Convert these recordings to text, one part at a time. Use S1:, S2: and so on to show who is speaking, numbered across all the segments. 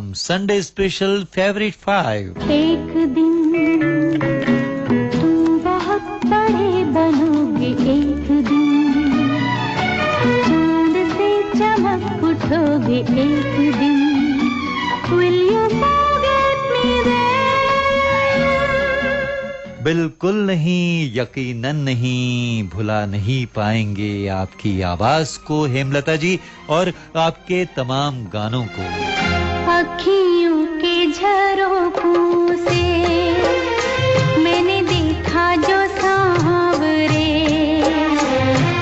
S1: Programme Sunday special favourite 5।
S2: एक दिन तुम बहुत बड़े बनोगे, एक दिन चांद से चमक उठोगे, एक दिन will you forget me then?
S1: बिल्कुल नहीं, यकीनन नहीं, भुला नहीं पाएंगे आपकी आवाज को हेमलता जी और आपके तमाम गानों को।
S2: अखियों के झरोखों से मैंने देखा जो सांवरे,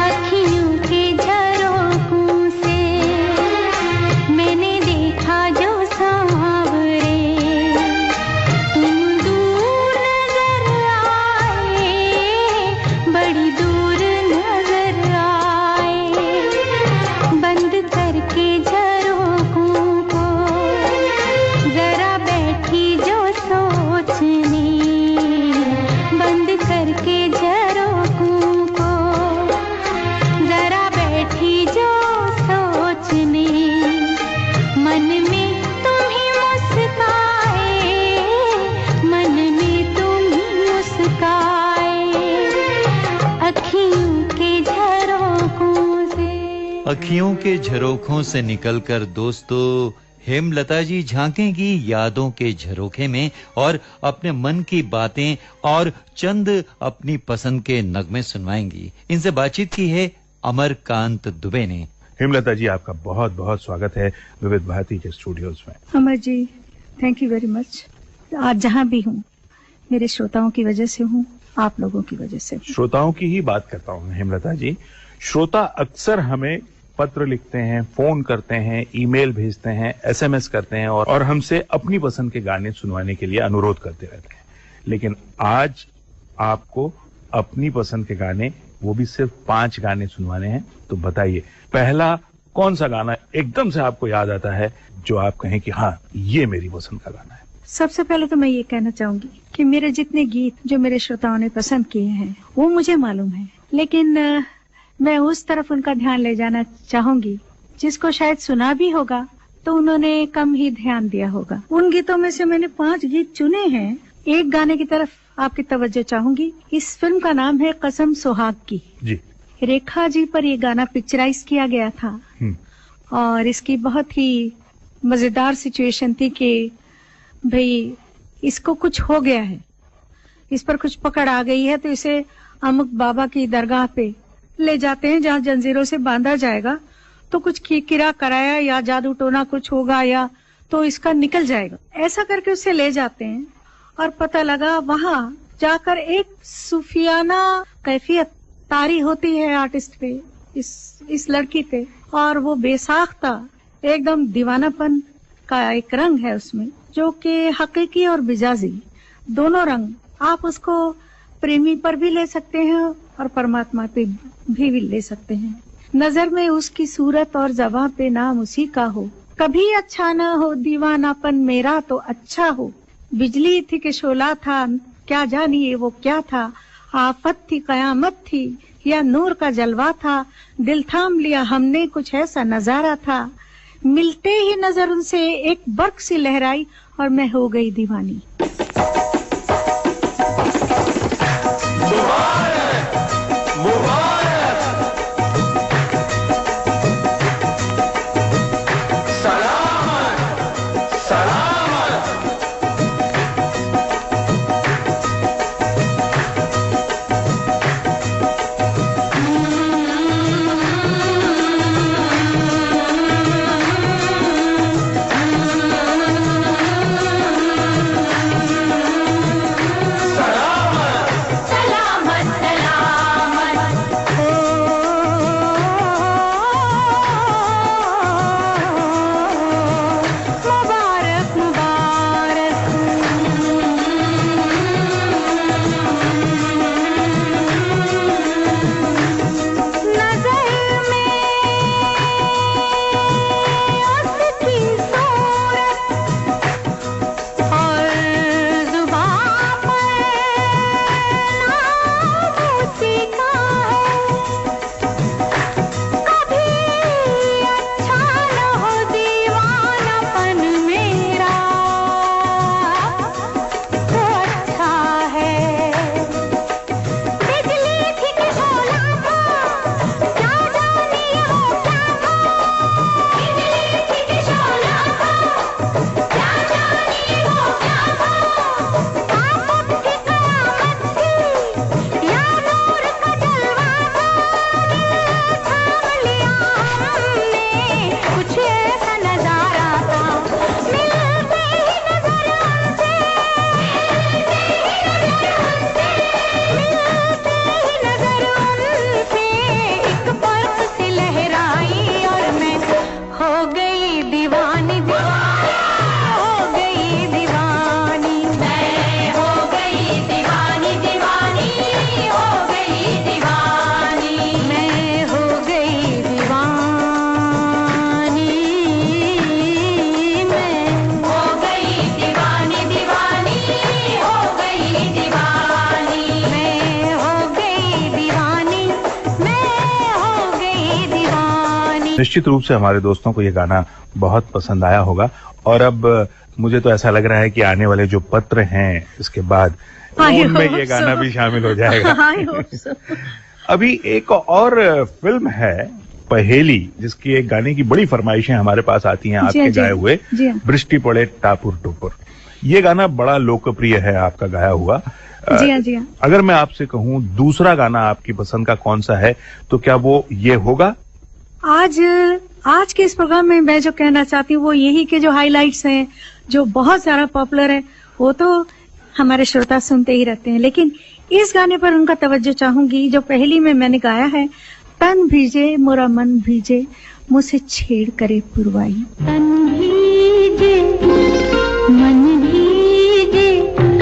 S2: अखियों के झरोखों से मैंने देखा जो सांवरे, तुम दूर नजर आए, बड़ी दूर नजर आए, बंद करके झरोखों को जरा बैठी जो सोचने, बंद करके झरोखों को जरा बैठी जो सोचने, मन में तुम ही मुस्काए, मन में तुम ही मुस्काए, अखियों के झरोखों से।
S1: अखियों के झरोखों से निकलकर दोस्तों हेमलता जी झांकेंगी यादों के झरोखे में और अपने मन की बातें और चंद अपनी पसंद के नगमे सुनवाएंगी। इनसे बातचीत की है अमरकांत दुबे ने।
S3: हेमलता जी, आपका बहुत बहुत स्वागत है विविध भारती के स्टूडियोज में।
S4: Amar ji, thank you very much. आज जहाँ भी हूँ मेरे श्रोताओं की वजह से हूँ, आप लोगों की वजह से।
S3: श्रोताओं की ही बात करता हूँ हेमलता जी। श्रोता अक्सर हमें पत्र लिखते हैं, फोन करते हैं, ईमेल भेजते हैं, एसएमएस करते हैं और हमसे अपनी पसंद के गाने सुनवाने के लिए अनुरोध करते रहते हैं। लेकिन आज आपको अपनी पसंद के गाने, वो भी सिर्फ 5 गाने सुनवाने हैं। तो बताइए, पहला कौन सा गाना एकदम से आपको याद आता है जो आप कहें कि हाँ, ये मेरी पसंद का गाना है?
S4: सबसे पहले तो मैं ये कहना चाहूंगी कि मेरे जितने गीत जो मेरे श्रोताओं ने पसंद किए हैं वो मुझे मालूम है, लेकिन मैं उस तरफ उनका ध्यान ले जाना चाहूंगी जिसको शायद सुना भी होगा तो उन्होंने कम ही ध्यान दिया होगा। उन गीतों में से मैंने 5 गीत चुने हैं। एक गाने की तरफ आपकी तवज्जो चाहूंगी। इस फिल्म का नाम है कसम सुहाग की।
S3: जी।
S4: रेखा जी पर ये गाना पिक्चराइज किया गया था और इसकी बहुत ही मजेदार सिचुएशन थी कि भाई इसको कुछ हो गया है, इस पर कुछ पकड़ आ गई है, तो इसे अमुक बाबा की दरगाह पे ले जाते हैं जहाँ जंजीरों से बांधा जाएगा, तो कुछ किरा कराया या जादू टोना कुछ होगा या तो इसका निकल जाएगा। ऐसा करके उसे ले जाते हैं और पता लगा वहाँ जाकर एक सूफियाना कैफियत तारी होती है आर्टिस्ट पे, इस लड़की पे, और वो बेसाख्ता एकदम दीवानापन का एक रंग है उसमें जो कि हकीकी और मिजाजी दोनों रंग। आप उसको प्रेमी पर भी ले सकते हैं और परमात्मा पे भी ले सकते हैं। नजर में उसकी सूरत और ज़बां पे नाम उसी का हो, कभी अच्छा ना हो दीवानापन मेरा तो अच्छा हो, बिजली थी कि शोला था क्या जानिए वो क्या था, आफत थी कयामत थी या नूर का जलवा था, दिल थाम लिया हमने कुछ ऐसा नजारा था, मिलते ही नजर उनसे एक बर्क सी लहराई और मैं हो गई दीवानी।
S3: निश्चित रूप से हमारे दोस्तों को ये गाना बहुत पसंद आया होगा और अब मुझे तो ऐसा लग रहा है कि आने वाले जो पत्र हैं इसके बाद उनमें ये गाना भी शामिल हो जाएगा। अभी एक और फिल्म है पहेली, जिसकी एक गाने की बड़ी फरमाइशें हमारे पास आती हैं आपके गाए हुए, वृष्टि पड़े टापुर टुपुर। ये गाना बड़ा लोकप्रिय है आपका गाया हुआ।
S4: जी हाँ।
S3: अगर मैं आपसे कहूं दूसरा गाना आपकी पसंद का कौन सा है तो क्या वो ये होगा?
S4: आज के इस प्रोग्राम में मैं जो कहना चाहती हूँ वो यही के जो हाइलाइट्स हैं, जो बहुत ज्यादा पॉपुलर है, वो तो हमारे श्रोता सुनते ही रहते हैं, लेकिन इस गाने पर उनका तवज्जो चाहूंगी जो पहली में मैंने गाया है, तन भीजे मोरा मन भीजे मुझसे छेड़ करे पुरवाई।
S2: तन भीजे मन भीजे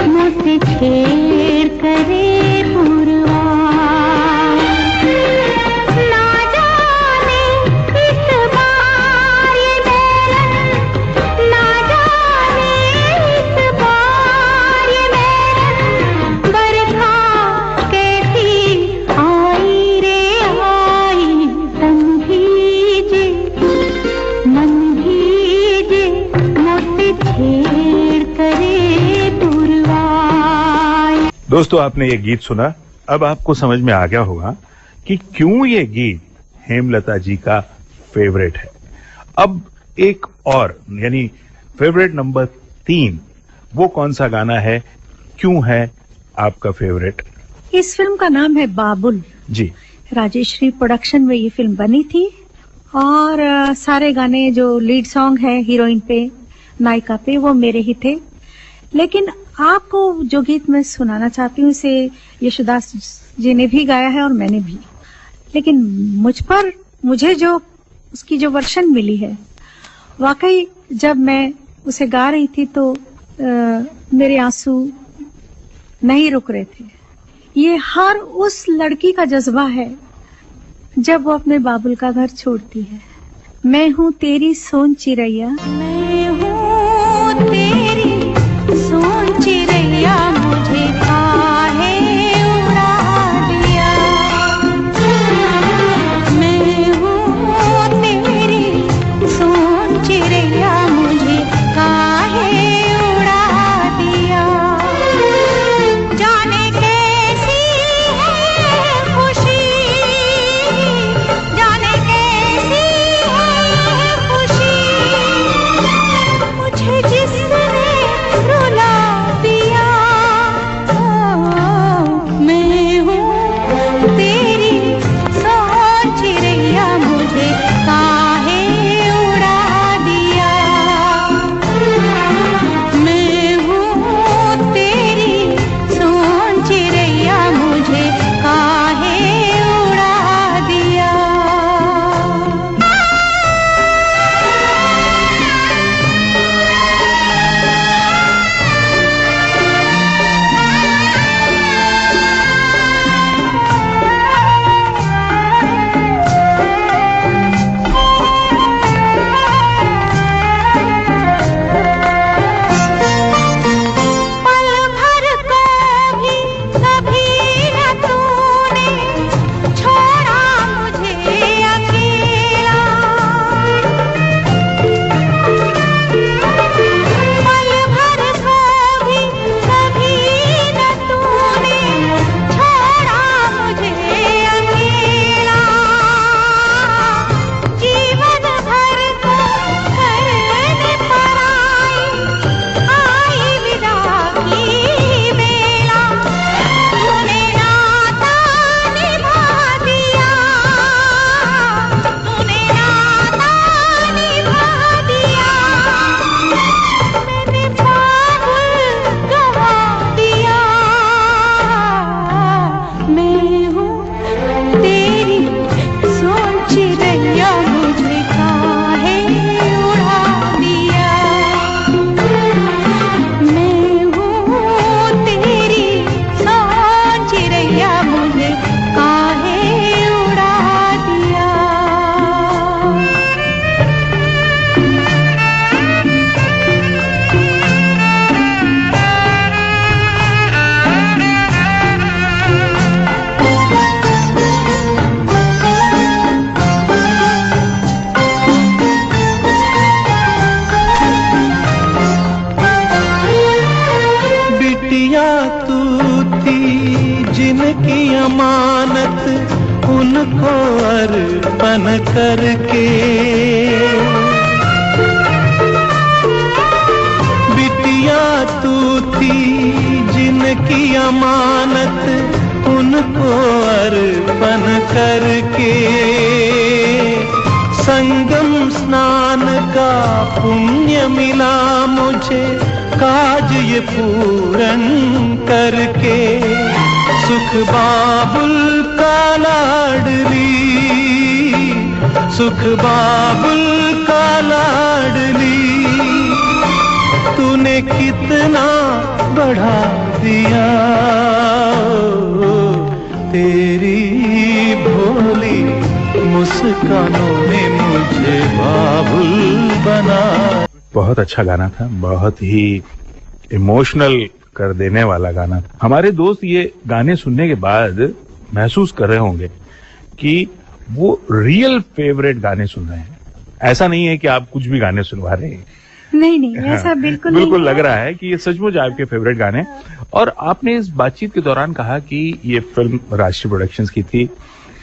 S2: मुझसे छेड़ करे पुरवाई। ना जाने इस बार ये मेलन, ना जाने इस बार ये मेलन, बरखा कैसी आई रे आई। तन भीजे मन भीजे मुझसे छेड़ करे पुरवाई।
S3: दोस्तों, आपने ये गीत सुना, अब आपको समझ में आ गया होगा कि क्यों ये गीत हेमलता जी का फेवरेट है। अब एक और, यानी फेवरेट नंबर 3, वो कौन सा गाना है, क्यों है आपका फेवरेट?
S4: इस फिल्म का नाम है बाबुल।
S3: जी,
S4: राजेश्री प्रोडक्शन में ये फिल्म बनी थी और सारे गाने जो लीड सॉन्ग है हीरोइन पे, नायिका पे, वो मेरे ही थे। लेकिन आपको जो गीत मैं सुनाना चाहती हूँ इसे यशोदास जी ने भी गाया है और मैंने भी, लेकिन मुझे जो उसकी जो वर्शन मिली है, वाकई जब मैं उसे गा रही थी तो मेरे आंसू नहीं रुक रहे थे। ये हर उस लड़की का जज्बा है जब वो अपने बाबुल का घर छोड़ती है। मैं हूँ तेरी सोन चिरैया,
S2: मैं हूँ तेरी सोन चिरैया, मुझे काहे उड़ा दिया। मैं हूँ तेरी सोन चिरैया, मुझे काहे उड़ा दिया। जाने कैसी है खुशी, जाने कैसी है खुशी,
S5: जिनकी अमानत उनको अर्पण करके। बिटिया तू थी जिनकी अमानत उनको अर्पण करके। संगम स्नान का पुण्य मिला मुझे काज ये पूरन करके। सुख बाबुल का लाडली, सुख बाबुल का लाडली, तूने कितना बढ़ा दिया। तेरी भोली मुस्कानों ने मुझे बाबुल बना।
S3: बहुत अच्छा गाना था, बहुत ही इमोशनल कर देने वाला गाना। हमारे दोस्त ये गाने सुनने के बाद महसूस कर रहे होंगे कि वो रियल फेवरेट गाने सुन रहे हैं। ऐसा नहीं है कि आप कुछ भी गाने सुनवा रहे हैं।
S4: नहीं ऐसा बिल्कुल
S3: बिल्कुल लग रहा है कि ये सचमुच आपके फेवरेट गाने। और आपने इस बातचीत के दौरान कहा कि ये फिल्म राष्ट्रीय प्रोडक्शंस की थी,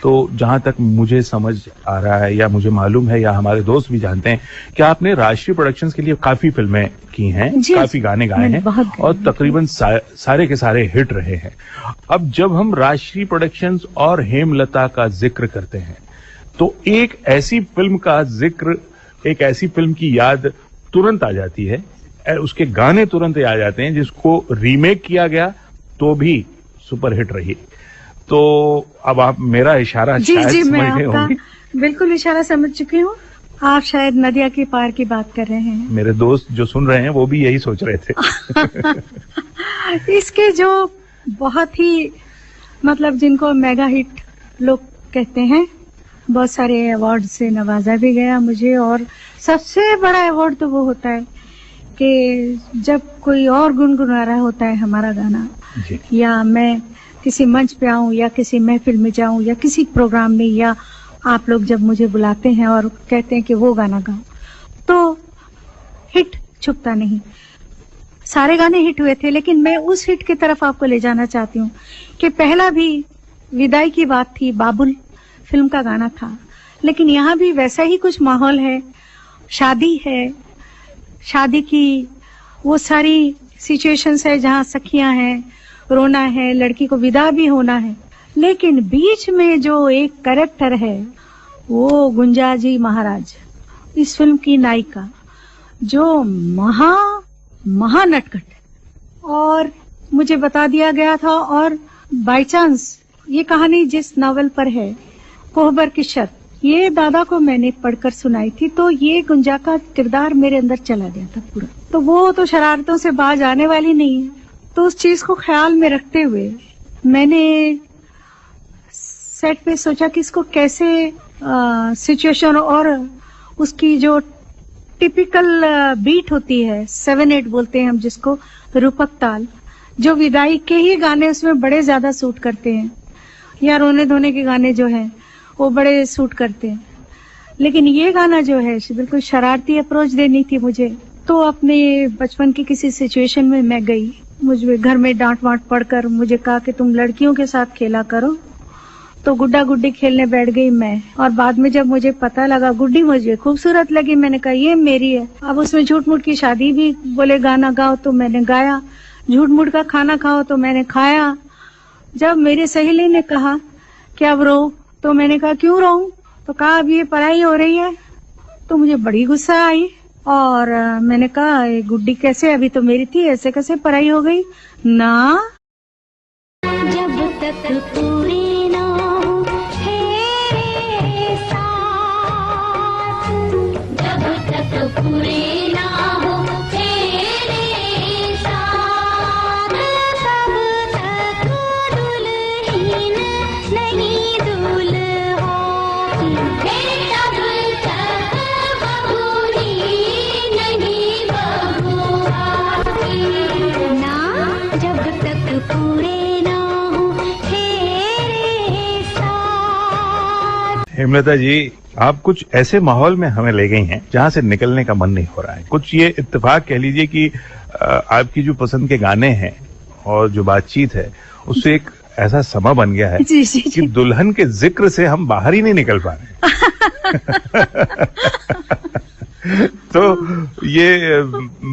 S3: तो जहां तक मुझे समझ आ रहा है या मुझे मालूम है या हमारे दोस्त भी जानते हैं कि आपने राष्ट्रीय प्रोडक्शंस के लिए काफी फिल्में की हैं, काफी गाने गाए हैं और तकरीबन सारे के सारे हिट रहे हैं। अब जब हम राष्ट्रीय प्रोडक्शंस और हेमलता का जिक्र करते हैं तो एक ऐसी फिल्म का जिक्र, एक ऐसी फिल्म की याद तुरंत आ जाती है, उसके गाने तुरंत आ जाते हैं जिसको रीमेक किया गया तो भी सुपरहिट रही। तो अब आप मेरा इशारा शायद समझ गए होंगे।
S4: बिल्कुल इशारा समझ चुकी हूँ। आप शायद नदिया के पार की बात कर रहे हैं।
S3: मेरे दोस्त जो सुन रहे हैं वो भी यही सोच रहे थे।
S4: इसके जो बहुत ही मतलब जिनको मेगा हिट लोग कहते हैं, बहुत सारे अवार्ड से नवाजा भी गया मुझे। और सबसे बड़ा अवार्ड तो वो होता है कि जब कोई और गुनगुना रहा होता है हमारा गाना, या मैं किसी मंच पे आऊं या किसी महफिल में जाऊं या किसी प्रोग्राम में, या आप लोग जब मुझे बुलाते हैं और कहते हैं कि वो गाना गाओ, तो हिट छुपता नहीं। सारे गाने हिट हुए थे, लेकिन मैं उस हिट की तरफ आपको ले जाना चाहती हूँ कि पहला भी विदाई की बात थी, बाबुल फिल्म का गाना था, लेकिन यहाँ भी वैसा ही कुछ माहौल है। शादी है, शादी की वो सारी सिचुएशंस है जहाँ सखियां हैं, रोना है, लड़की को विदा भी होना है, लेकिन बीच में जो एक कैरेक्टर है वो गुंजा जी महाराज, इस फिल्म की नायिका, जो महा नटखट, और मुझे बता दिया गया था। और बाय चांस ये कहानी जिस नॉवेल पर है, कोहबर की शर्त, ये दादा को मैंने पढ़कर सुनाई थी, तो ये गुंजा का किरदार मेरे अंदर चला गया था पूरा। तो वो तो शरारतों से बाज आने वाली नहीं है। तो उस चीज को ख्याल में रखते हुए मैंने सेट पे सोचा कि इसको कैसे सिचुएशन और उसकी जो टिपिकल बीट होती है, 7/8 बोलते हैं हम जिसको, रूपक ताल, जो विदाई के ही गाने उसमें बड़े ज्यादा सूट करते हैं, या रोने धोने के गाने जो हैं वो बड़े सूट करते हैं। लेकिन ये गाना जो है बिल्कुल शरारती अप्रोच देनी थी मुझे। तो अपने बचपन की किसी सिचुएशन में मैं गई, मुझे घर में डांट वांट पड़कर मुझे कहा कि तुम लड़कियों के साथ खेला करो, तो गुड्डा गुड्डी खेलने बैठ गई मैं। और बाद में जब मुझे पता लगा गुड्डी मुझे खूबसूरत लगी, मैंने कहा ये मेरी है। अब उसमें झूठ मूठ की शादी भी बोले गाना गाओ तो मैंने गाया, झूठ मूठ का खाना खाओ तो मैंने खाया। जब मेरी सहेली ने कहा कि अब रो, तो मैंने कहा क्यों रोऊं, तो कहा अब ये पढ़ाई हो रही है। तो मुझे बड़ी गुस्सा आई और मैंने कहा गुड्डी कैसे, अभी तो मेरी थी, ऐसे कैसे पढ़ाई हो गई ना।
S2: जब तक पूरी ना हो तेरे साथ, जब तक पूरी ना हो तेरे साथ, तब तक दुल्हन नहीं दूल्हा, तब तक बहू ही नहीं बहुआ ना, जब तक पूरे
S3: हेमलता जी, आप कुछ ऐसे माहौल में हमें ले गई हैं जहां से निकलने का मन नहीं हो रहा है। कुछ ये इत्तेफाक कह लीजिए कि आपकी जो पसंद के गाने हैं और जो बातचीत है उससे एक ऐसा समा बन गया है
S4: जी जी
S3: कि
S4: जी।
S3: दुल्हन के जिक्र से हम बाहर ही नहीं निकल पा रहे। तो ये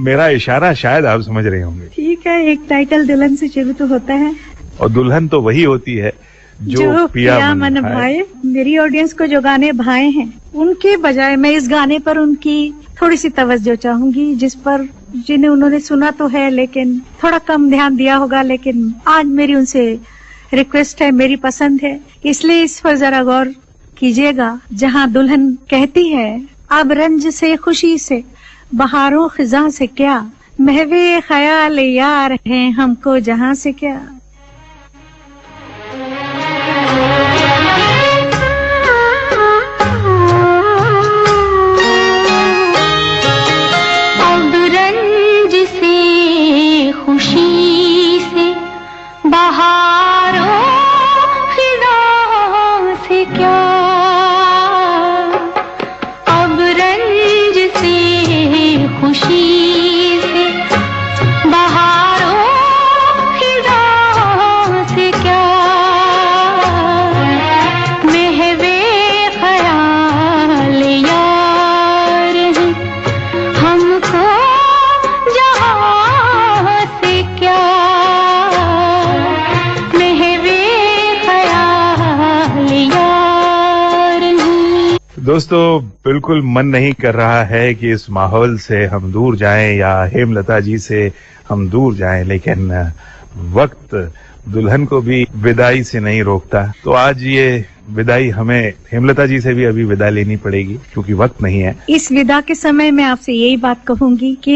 S3: मेरा इशारा शायद आप समझ रहे होंगे।
S4: ठीक है, एक टाइटल दुल्हन से शुरू तो होता है,
S3: और दुल्हन तो वही होती है
S4: जो पिया मन भाए। मेरी ऑडियंस को जो गाने भाए हैं उनके बजाय मैं इस गाने पर उनकी थोड़ी सी तवज्जो चाहूंगी, जिन्हें उन्होंने सुना तो है लेकिन थोड़ा कम ध्यान दिया होगा, लेकिन आज मेरी उनसे रिक्वेस्ट है, मेरी पसंद है, इसलिए इस पर जरा गौर कीजिएगा। जहाँ दुल्हन कहती है, अब रंज से खुशी से बहारों खिजा से क्या, महवे ख्याल यार हैं हमको जहाँ से क्या।
S2: अब रंज से खुशी से बहारों खिज़ां से क्या, अब रंज से खुशी से बहारों खिज़ां से क्या, महवे ख्याल यार हैं हमको जहाँ से क्या, महवे ख्याल यार हैं।
S3: दोस्तों, बिल्कुल मन नहीं कर रहा है कि इस माहौल से हम दूर जाएं या हेमलता जी से हम दूर जाएं, लेकिन वक्त दुल्हन को भी विदाई से नहीं रोकता। तो आज ये विदाई हमें हेमलता जी से भी अभी विदा लेनी पड़ेगी क्योंकि वक्त नहीं है।
S4: इस विदा के समय मैं आपसे यही बात कहूंगी कि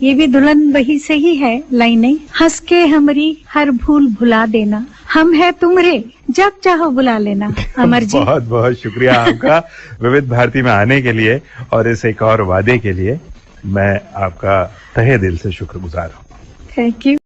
S4: ये भी दुल्हन वही से ही है लाइनें, हंस के हमरी हर भूल भुला देना, हम है तुमरे जब चाहो बुला लेना। अमर जी,
S3: बहुत बहुत शुक्रिया आपका विविध भारती में आने के लिए और इस एक और वादे के लिए मैं आपका तहे दिल से शुक्रगुजार हूँ।
S4: Thank you.